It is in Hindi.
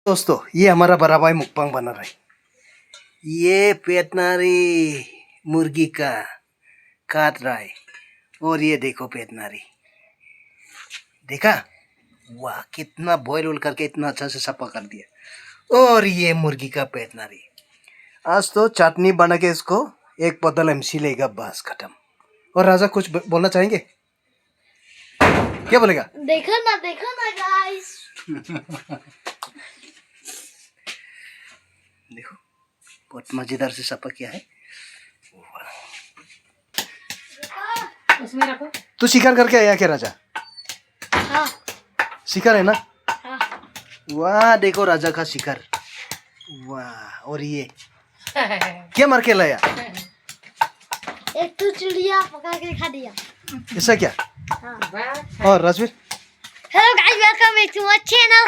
दोस्तों ये हमारा बड़ा भाई मुकबांग बना रहा है। ये पेटनारी मुर्गी का काट रहा है और ये देखो पेटनारी, देखा? वाह कितना बॉयल उल करके इतना अच्छा से सफा कर दिया। और ये मुर्गी का पेटनारी। आज तो चटनी बना के इसको एक बदल एमसी लेगा, बस खत्म। और राजा कुछ बोलना चाहेंगे? क्या बोलेगा? देखो ना गाइस। देखो बहुत मजेदार से सफा किया है। उसमें रखो। तू शिकार करके आया क्या राजा? हाँ। शिकार है ना? हाँ। वाह देखो राजा का शिकार। वाह और ये क्या मार के लाया? एक तो चिड़िया पकड़ के खा दिया। ऐसा क्या? हाँ। और Rajveer? Hello guys, welcome back to my channel.